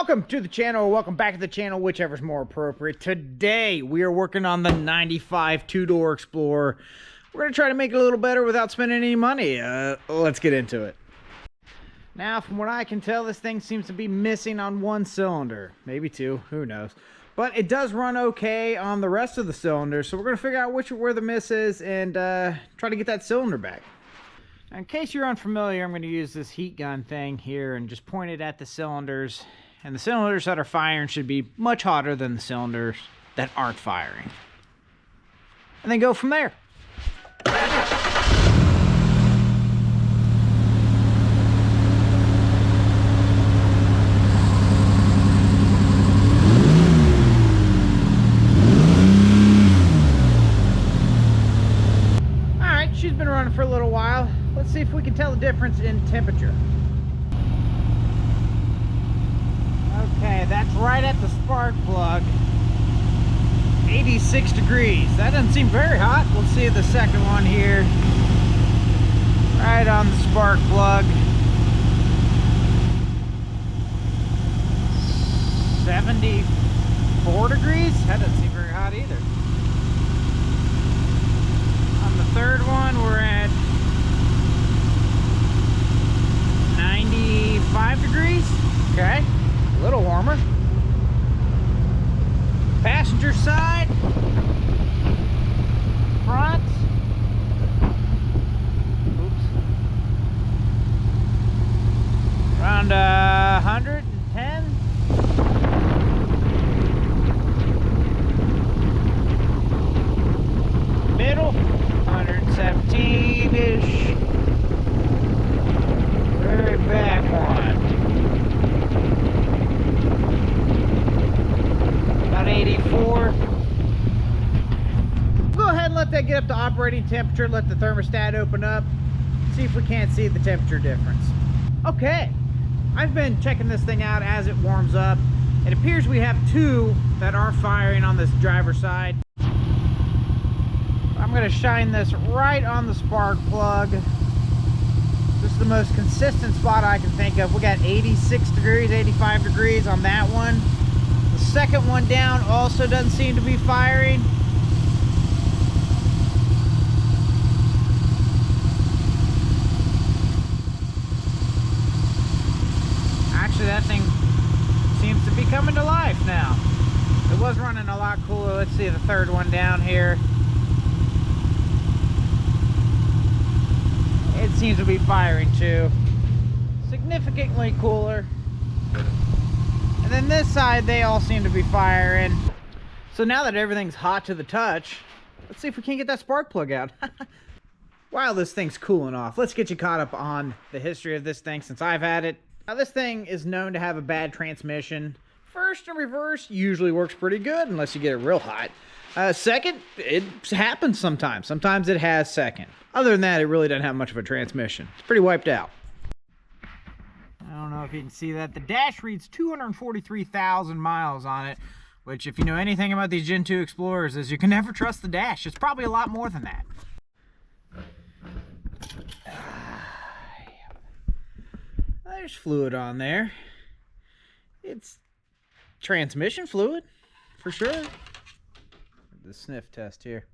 Welcome to the channel, or welcome back to the channel, whichever's more appropriate. Today, we are working on the 95 two-door Explorer. We're going to try to make it a little better without spending any money. Let's get into it. Now, from what I can tell, this thing seems to be missing on one cylinder. Maybe two, who knows. But it does run okay on the rest of the cylinders, so we're going to figure out where the miss is and try to get that cylinder back. Now, in case you're unfamiliar, I'm going to use this heat gun thing here and just point it at the cylinders. And the cylinders that are firing should be much hotter than the cylinders that aren't firing. And then go from there. Alright, she's been running for a little while. Let's see if we can tell the difference in temperature. Okay, that's right at the spark plug. 86 degrees. That doesn't seem very hot. We'll see the second one here. Right on the spark plug. 74 degrees? That doesn't seem very hot either. On the third one, we're at 95 degrees. Okay. A little warmer. Passenger side, front. Oops. Around 110. Middle, 117-ish. Very back one. 84. Go ahead and let that get up to operating temperature. Let the thermostat open up. See if we can't see the temperature difference. Okay, I've been checking this thing out as it warms up. It appears we have two that are firing on this driver's side. I'm going to shine this right on the spark plug. This is the most consistent spot I can think of. We got 86 degrees, 85 degrees on that one. Second one down also doesn't seem to be firing. Actually, that thing seems to be coming to life now. It was running a lot cooler. Let's see the third one down here. It seems to be firing too. Significantly cooler. And then this side, they all seem to be firing. So now that everything's hot to the touch, let's see if we can get that spark plug out. While this thing's cooling off, let's get you caught up on the history of this thing since I've had it. Now, this thing is known to have a bad transmission. First and reverse usually works pretty good unless you get it real hot. Second, it happens sometimes. Sometimes it has second. Other than that, it really doesn't have much of a transmission. It's pretty wiped out. I don't know if you can see that. The dash reads 243,000 miles on it, which if you know anything about these Gen 2 Explorers is you can never trust the dash. It's probably a lot more than that. There's fluid on there. It's transmission fluid, for sure. The sniff test here.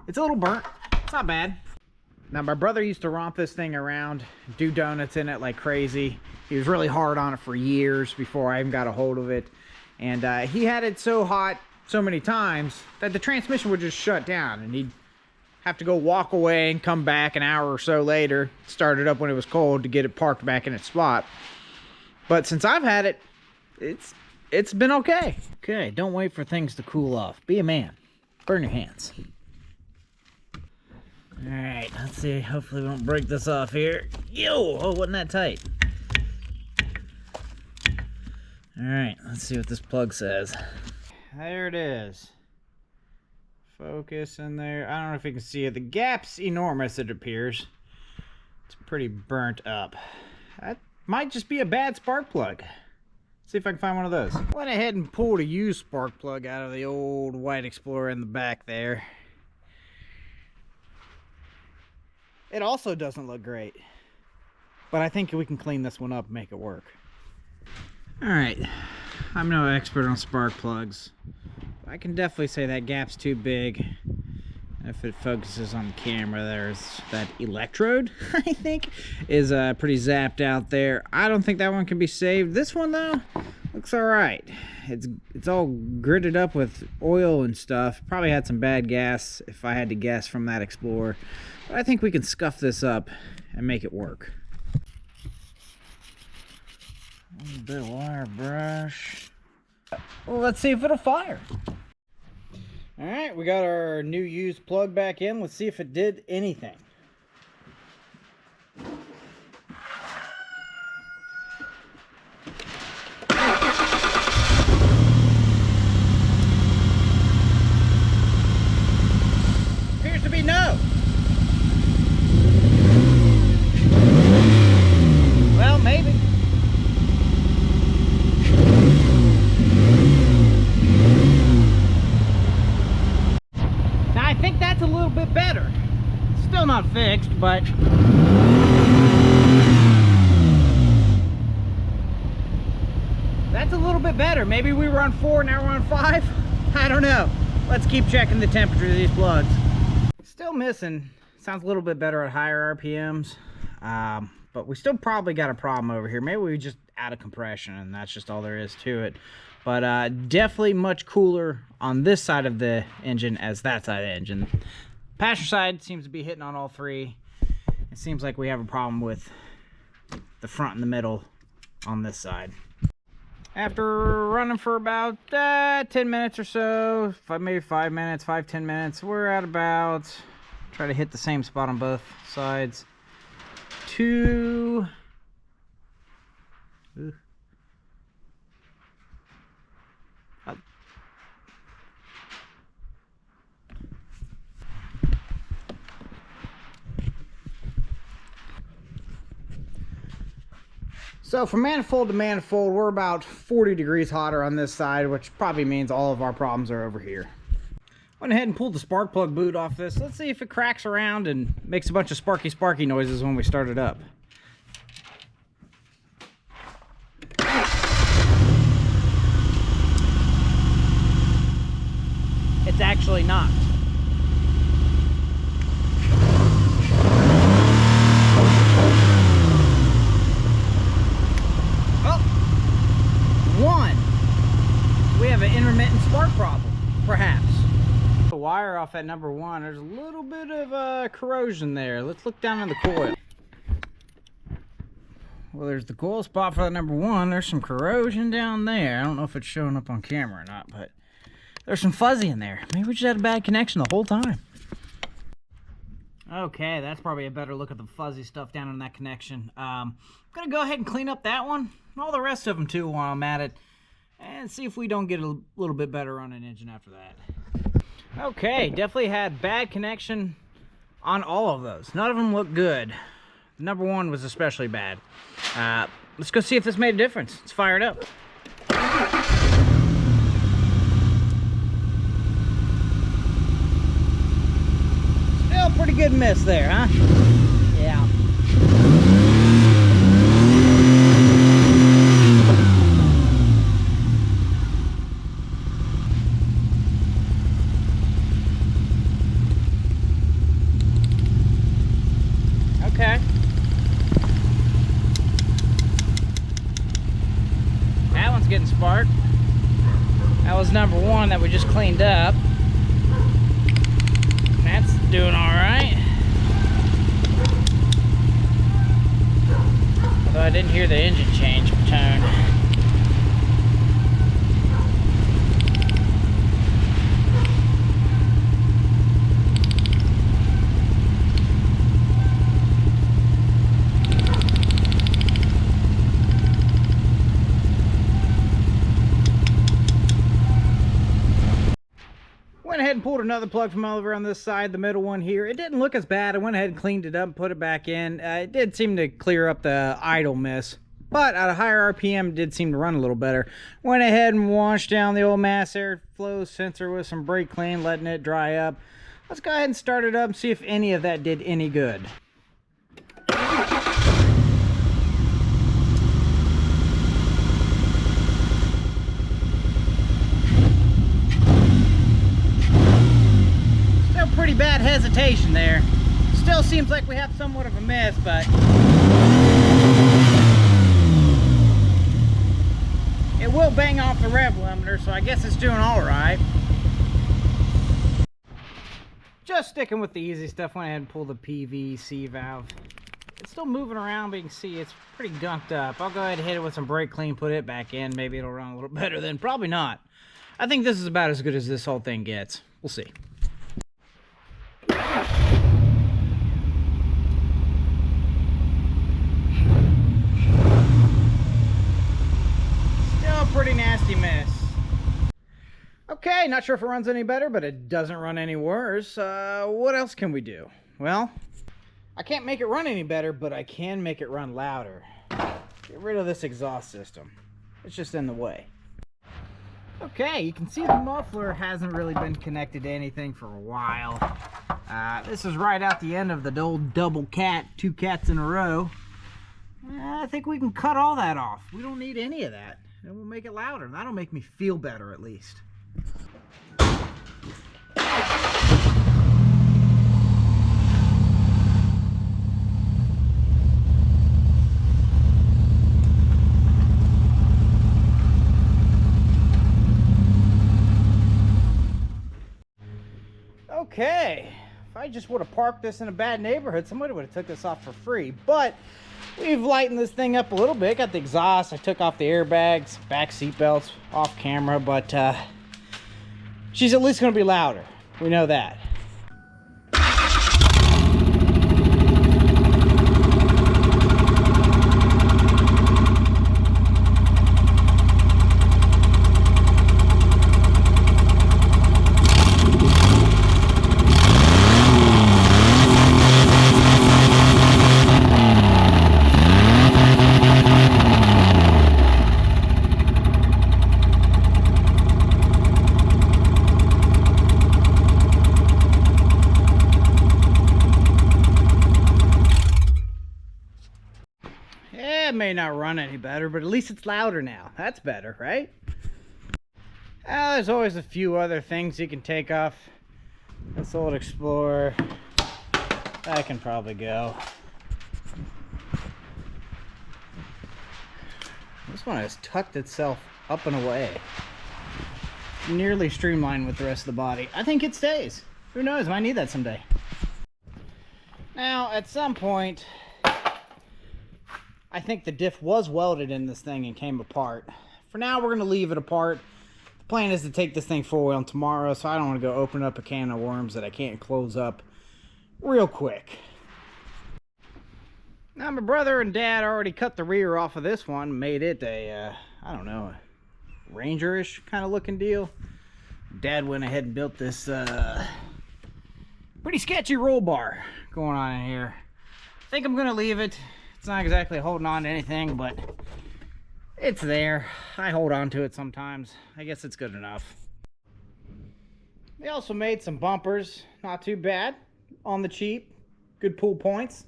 It's a little burnt. It's not bad. Now, my brother used to romp this thing around, do donuts in it like crazy. He was really hard on it for years before I even got a hold of it. And he had it so hot so many times that the transmission would just shut down. And he'd have to go walk away and come back an hour or so later, start it up when it was cold to get it parked back in its spot. But since I've had it, it's been okay. Okay, don't wait for things to cool off. Be a man. Burn your hands. Alright, let's see. Hopefully we don't break this off here. Yo! Oh, wasn't that tight? Alright, let's see what this plug says. There it is. Focus in there. I don't know if you can see it. The gap's enormous, it appears. It's pretty burnt up. That might just be a bad spark plug. See if I can find one of those. Went ahead and pulled a used spark plug out of the old white Explorer in the back there. It also doesn't look great. but I think we can clean this one up and make it work. All right, I'm no expert on spark plugs. I can definitely say that gap's too big. If it focuses on the camera, there's that electrode, I think, is pretty zapped out there. I don't think that one can be saved. This one, though, looks all right. It's all gritted up with oil and stuff. Probably had some bad gas, if I had to guess, from that Explorer. But I think we can scuff this up and make it work. A little bit of wire brush. Well, let's see if it'll fire. All right, we got our new used plug back in. Let's see if it did anything. Appears to be no. Well, maybe. Now I think that's a little bit better. Still not fixed, but that's a little bit better. Maybe we were on 4, now we're on 5. I don't know. Let's keep checking the temperature of these plugs. Still missing. Sounds a little bit better at higher RPMs, but we still probably got a problem over here. Maybe we just out of compression and that's just all there is to it. But definitely much cooler on this side of the engine as that side of the engine. Passenger side seems to be hitting on all three. It seems like we have a problem with the front and the middle on this side. After running for about 10 minutes or so, maybe 5 minutes, 5-10 minutes, we're at about, try to hit the same spot on both sides, 2. So from manifold to manifold, we're about 40 degrees hotter on this side, which probably means all of our problems are over here. Went ahead and pulled the spark plug boot off this. Let's see if it cracks around and makes a bunch of sparky noises when we start it up. It's actually not. We have an intermittent spark problem, perhaps. The wire off at number 1, there's a little bit of corrosion there. Let's look down on the coil. Well, there's the coil spot for the number 1. There's some corrosion down there. I don't know if it's showing up on camera or not, but there's some fuzzy in there. Maybe we just had a bad connection the whole time. Okay, that's probably a better look at the fuzzy stuff down in that connection. I'm gonna go ahead and clean up that one, and all the rest of them too while I'm at it, and see if we don't get a little bit better on an engine after that. Okay, definitely had bad connection on all of those. None of them look good. Number 1 was especially bad. Let's go see if this made a difference. Let's fire it up. Still pretty good miss there, huh? Yeah. Okay. That one's getting spark. That was number 1 that we just cleaned up. That's doing all right. Although I didn't hear the engine change tone. Went ahead and pulled another plug from over on this side, the middle one here. It didn't look as bad. I went ahead and cleaned it up and put it back in. It did seem to clear up the idle miss, but at a higher RPM, it did seem to run a little better. Went ahead and washed down the old mass airflow sensor with some brake clean, letting it dry up. Let's go ahead and start it up and see if any of that did any good. pretty bad hesitation there. Still seems like we have somewhat of a miss, but it will bang off the rev limiter, so I guess it's doing all right. Just sticking with the easy stuff, went ahead and pulled the PVC valve. It's still moving around, but you can see it's pretty gunked up. I'll go ahead and hit it with some brake clean, put it back in. Maybe it'll run a little better then. Probably not. I think this is about as good as this whole thing gets. We'll see. Still a pretty nasty miss. Okay, not sure if it runs any better, but it doesn't run any worse. What else can we do? Well, I can't make it run any better, but I can make it run louder. Get rid of this exhaust system. It's just in the way. Okay, you can see the muffler hasn't really been connected to anything for a while. This is right out the end of the old double cat, 2 cats in a row. I think we can cut all that off. We don't need any of that. And we'll make it louder. That'll make me feel better at least. Okay, if I just would have parked this in a bad neighborhood, somebody would have took this off for free. But we've lightened this thing up a little bit. Got the exhaust, I took off the airbags, back seat belts, off camera, but she's at least going to be louder. We know that. It may not run any better, but at least it's louder now. That's better, right? There's always a few other things you can take off this old Explorer. That can probably go. This one has tucked itself up and away. Nearly streamlined with the rest of the body. I think it stays. Who knows? Might need that someday. Now, at some point, I think the diff was welded in this thing and came apart. For now, we're going to leave it apart. The plan is to take this thing full wheel tomorrow, so I don't want to go open up a can of worms that I can't close up real quick. Now, my brother and dad already cut the rear off of this one, made it a, I don't know, a Ranger-ish kind of looking deal. Dad went ahead and built this pretty sketchy roll bar going on in here. I think I'm going to leave it. It's not exactly holding on to anything, but it's there. I hold on to it sometimes. I guess it's good enough. They also made some bumpers. Not too bad. On the cheap. Good pull points.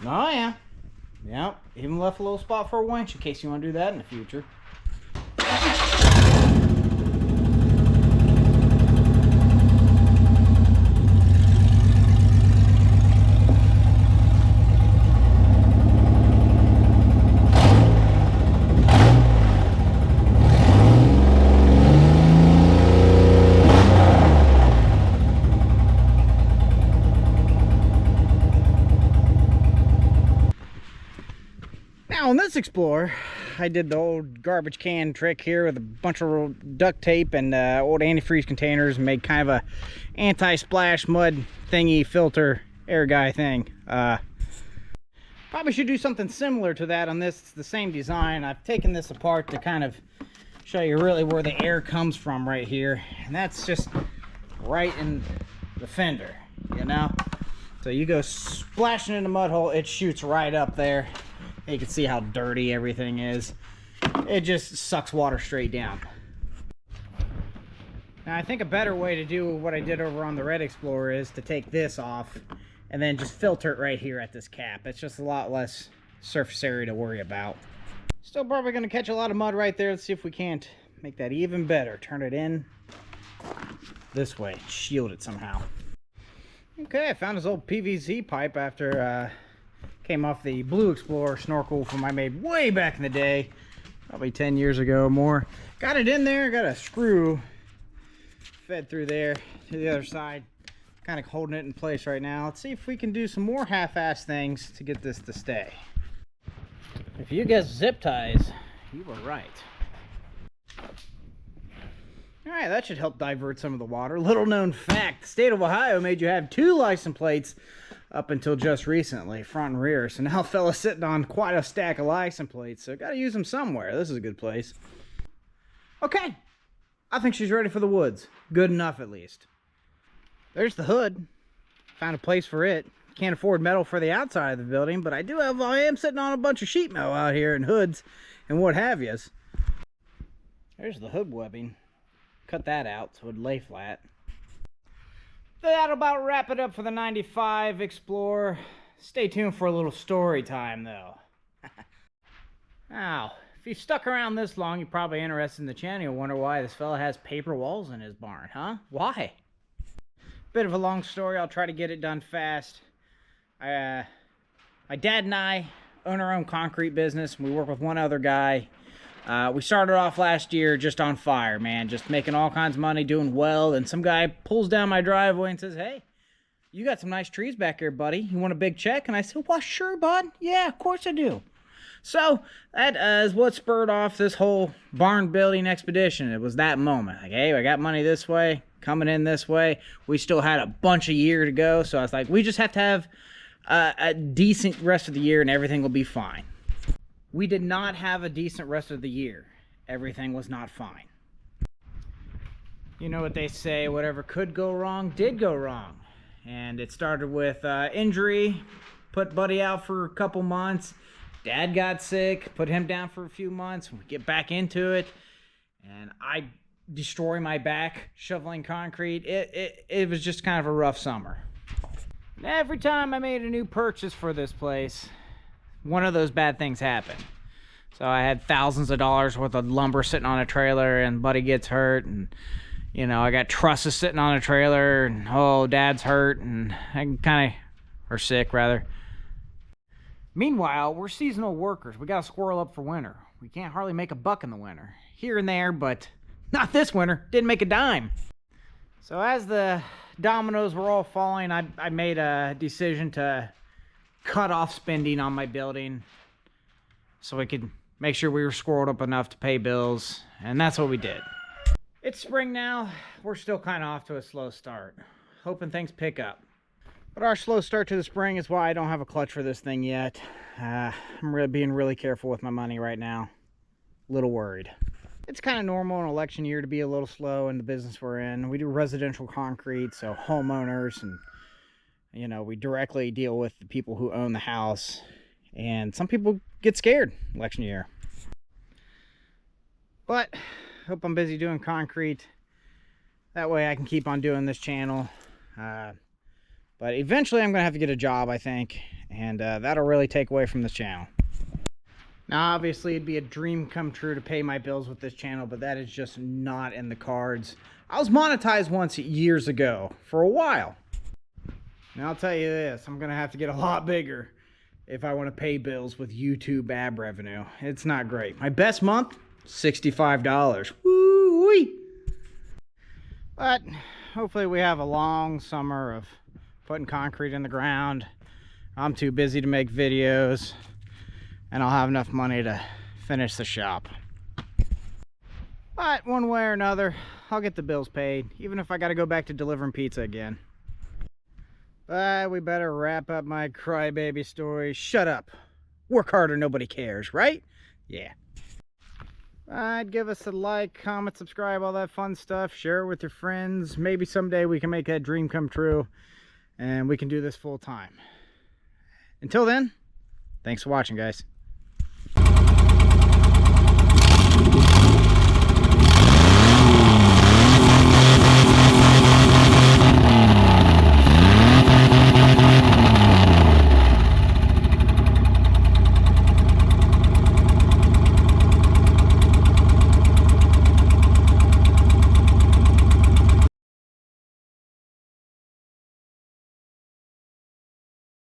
Oh yeah. Yep. Even left a little spot for a winch in case you want to do that in the future. Now on this Explorer, I did the old garbage can trick here with a bunch of duct tape and old antifreeze containers and made kind of a anti-splash mud thingy filter air guy thing. Probably should do something similar to that on this. It's the same design. I've taken this apart to kind of show you really where the air comes from right here. And that's just right in the fender, you know? So you go splashing in the mud hole, it shoots right up there. You can see how dirty everything is. It just sucks water straight down. Now I think a better way to do what I did over on the Red Explorer is to take this off and then just filter it right here at this cap. It's just a lot less surface area to worry about. Still probably going to catch a lot of mud right there. Let's see if we can't make that even better. Turn it in. this way, shield it somehow. Okay, I found this old PVC pipe after came off the Blue Explorer snorkel from I made way back in the day, probably 10 years ago or more. Got it in there, got a screw fed through there to the other side, kind of holding it in place right now. Let's see if we can do some more half-ass things to get this to stay. If you guessed zip ties, you were right. Alright, that should help divert some of the water. Little known fact, the state of Ohio made you have 2 license plates up until just recently, front and rear. So now fella's sitting on quite a stack of license plates, so gotta use them somewhere. This is a good place. Okay, I think she's ready for the woods. Good enough, at least. There's the hood. Found a place for it. Can't afford metal for the outside of the building, but I am sitting on a bunch of sheet metal out here and hoods and what have yous. There's the hood webbing. Cut that out so it'd lay flat. That'll about wrap it up for the 95 Explorer. Stay tuned for a little story time, though. Now, if you've stuck around this long, you're probably interested in the channel. You'll wonder why this fella has paper walls in his barn, huh? Why? Bit of a long story. I'll try to get it done fast. My dad and I own our own concrete business. We work with one other guy. We started off last year just on fire, man. Just making all kinds of money, doing well. And some guy pulls down my driveway and says, "Hey, you got some nice trees back here, buddy. You want a big check?" And I said, "Well, sure, bud. Yeah, of course I do." So that is what spurred off this whole barn building expedition. It was that moment. Like, hey, I got money this way, coming in this way. We still had a bunch of year to go. So I was like, we just have to have a decent rest of the year and everything will be fine. We did not have a decent rest of the year. Everything was not fine. You know what they say, whatever could go wrong, did go wrong. And it started with injury, put Buddy out for a couple months. Dad got sick, put him down for a few months. We get back into it, and I destroy my back shoveling concrete. It was just kind of a rough summer. And every time I made a new purchase for this place, one of those bad things happened. So I had thousands of dollars worth of lumber sitting on a trailer, and Buddy gets hurt, and you know, I got trusses sitting on a trailer, and oh, Dad's hurt, and I kind of, or sick rather. Meanwhile, we're seasonal workers. We gotta squirrel up for winter. We can't hardly make a buck in the winter. Here and there, but not this winter. Didn't make a dime. So as the dominoes were all falling, I made a decision to cut off spending on my building so we could make sure we were squirreled up enough to pay bills, and that's what we did. It's spring now. We're still kind of off to a slow start, hoping things pick up. But our slow start to the spring is why I don't have a clutch for this thing yet. I'm being really careful with my money right now. A little worried. It's kind of normal in election year to be a little slow in the business we're in. We do residential concrete, so homeowners, and you know, we directly deal with the people who own the house. And some people get scared election year. But hope I'm busy doing concrete. That way I can keep on doing this channel. But eventually I'm going to have to get a job, I think. And that'll really take away from this channel. Now, obviously, it'd be a dream come true to pay my bills with this channel, but that is just not in the cards. I was monetized once years ago, for a while. Now, I'll tell you this, I'm going to have to get a lot bigger if I want to pay bills with YouTube ad revenue. It's not great. My best month, $65. Woo-wee! But hopefully we have a long summer of putting concrete in the ground. I'm too busy to make videos, and I'll have enough money to finish the shop. But one way or another, I'll get the bills paid, even if I got to go back to delivering pizza again. But we better wrap up my crybaby story. Shut up. Work harder, nobody cares, right? Yeah. I'd give us a like, comment, subscribe, all that fun stuff. Share it with your friends. Maybe someday we can make that dream come true, and we can do this full time. Until then, thanks for watching, guys.